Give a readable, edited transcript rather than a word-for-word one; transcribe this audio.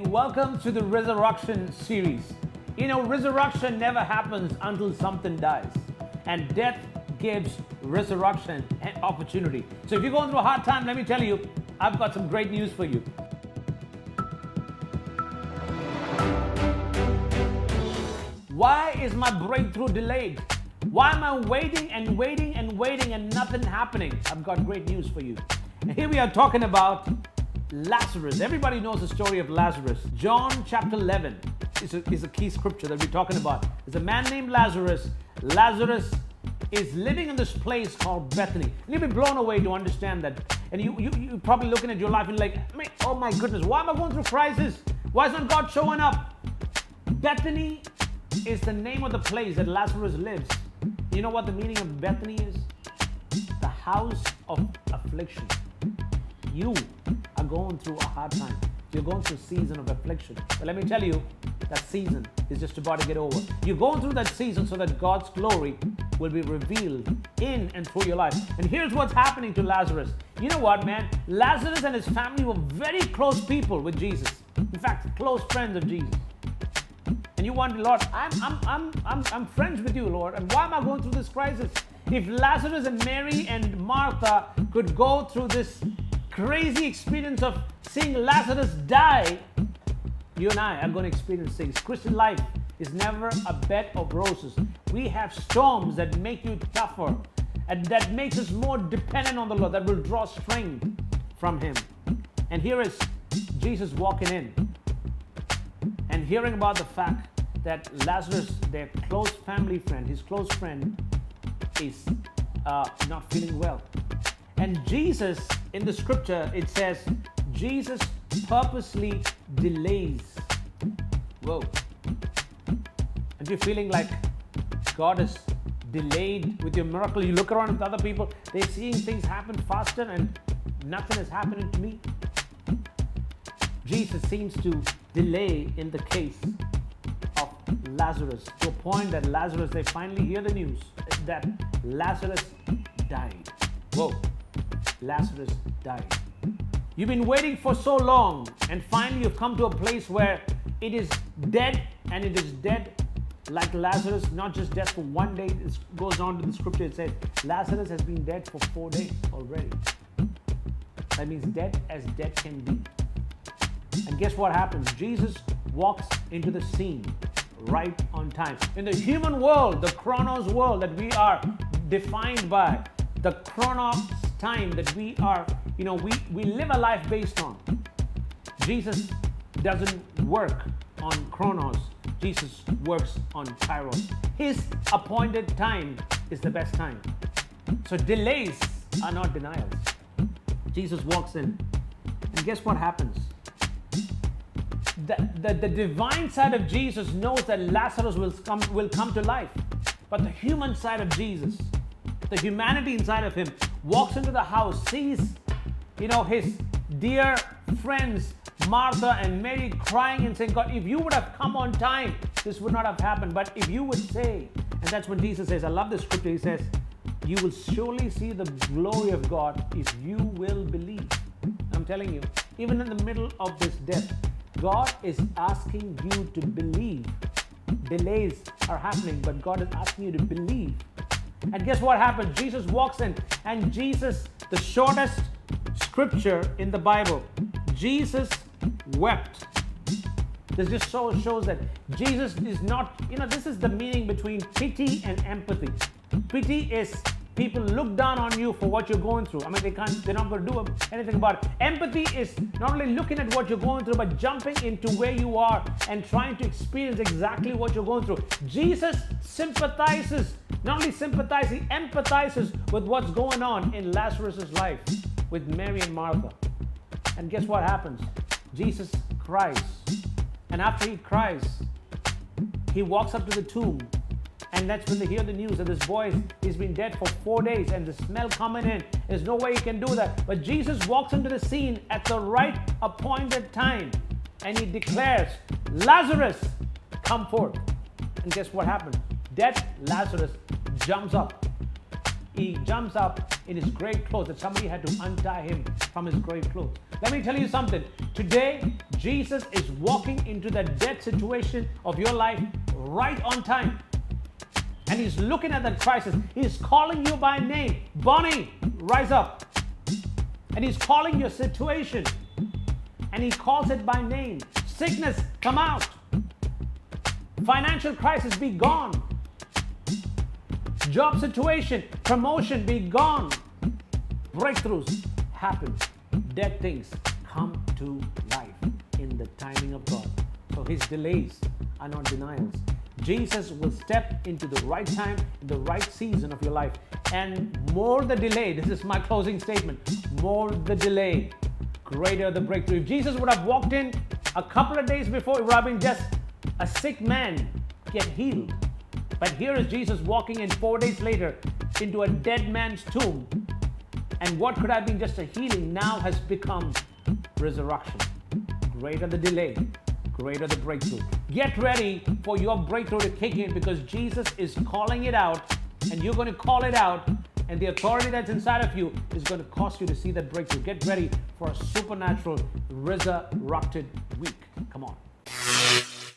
welcome to the Resurrection series. You know, resurrection never happens until something dies, and death gives resurrection an opportunity. So if you're going through a hard time, let me tell you, I've got some great news for you. Why is my breakthrough delayed? Why am I waiting and waiting and waiting and nothing happening? I've got great news for you. And here we are talking about Lazarus. Everybody knows the story of Lazarus. John chapter 11 is a key scripture that we're talking about. There's a man named Lazarus. Lazarus is living in this place called Bethany. And you'll be blown away to understand that. And you're probably looking at your life and like, oh my goodness, why am I going through crisis? Why isn't God showing up? Bethany is the name of the place that Lazarus lives. You know what the meaning of Bethany is? The house of affliction. You are going through a hard time. You're going through a season of affliction. But let me tell you, that season is just about to get over. You're going through that season so that God's glory will be revealed in and through your life. And here's what's happening to Lazarus. You know what, man? Lazarus and his family were very close people with Jesus. In fact, close friends of Jesus. And you wonder, Lord, I'm friends with you, Lord. And why am I going through this crisis? If Lazarus and Mary and Martha could go through this crazy experience of seeing Lazarus die, you and I are going to experience things. Christian life is never a bed of roses. We have storms that make you tougher and that makes us more dependent on the Lord, that will draw strength from Him. And here is Jesus walking in and hearing about the fact that Lazarus, their close family friend, his close friend, is not feeling well. And Jesus, in the scripture, it says, Jesus purposely delays. Whoa. And you're feeling like God is delayed with your miracle. You look around with other people, they're seeing things happen faster and nothing is happening to me. Jesus seems to delay in the case of Lazarus, to a point that Lazarus, they finally hear the news that Lazarus died. Whoa. Lazarus died. You've been waiting for so long, and finally you've come to a place where it is dead, and it is dead like Lazarus, not just dead for one day. It goes on to the scripture, it says Lazarus has been dead for 4 days already. That means dead as dead can be. And guess what happens? Jesus walks into the scene right on time. In the human world, the chronos world that we are defined by, the chronos time that we are, we live a life based on. Jesus doesn't work on chronos. Jesus works on kairos. His appointed time is the best time. So delays are not denials. Jesus walks in, and guess what happens? The divine side of Jesus knows that Lazarus will come to life. But the human side of Jesus, the humanity inside of him, walks into the house, sees, his dear friends, Martha and Mary, crying and saying, God, if you would have come on time, this would not have happened. But if you would say, and that's when Jesus says, I love this scripture, he says, you will surely see the glory of God if you will believe. I'm telling you, even in the middle of this death, God is asking you to believe. Delays are happening, but God is asking you to believe. And guess what happened? Jesus walks in, and Jesus, the shortest scripture in the Bible, Jesus wept. This just shows that Jesus is not, this is the meaning between pity and empathy. Pity is people look down on you for what you're going through. They're not going to do anything about it. Empathy is not only looking at what you're going through, but jumping into where you are and trying to experience exactly what you're going through. Jesus sympathizes, not only sympathizes, he empathizes with what's going on in Lazarus' life with Mary and Martha. And guess what happens? Jesus cries. And after he cries, he walks up to the tomb. And that's when they hear the news that this boy has been dead for 4 days, and the smell coming in. There's no way he can do that. But Jesus walks into the scene at the right appointed time, and he declares, Lazarus, come forth. And guess what happened? Dead Lazarus jumps up. he jumps up in his grave clothes that somebody had to untie him from his grave clothes. Let me tell you something. Today, Jesus is walking into that death situation of your life right on time. And he's looking at that crisis. He's calling you by name. Bonnie, rise up. And he's calling your situation. And he calls it by name. Sickness, come out. Financial crisis, be gone. Job situation, promotion, be gone. Breakthroughs happen. Dead things come to life in the timing of God. So his delays are not denials. Jesus will step into the right time, in the right season of your life. And more the delay, this is my closing statement, more the delay, greater the breakthrough. If Jesus would have walked in a couple of days before, it would have been just a sick man get healed. But here is Jesus walking in 4 days later into a dead man's tomb. And what could have been just a healing now has become resurrection. Greater the delay, greater the breakthrough. Get ready for your breakthrough to kick in, because Jesus is calling it out, and you're going to call it out, and the authority that's inside of you is going to cause you to see that breakthrough. Get ready for a supernatural resurrected week. Come on.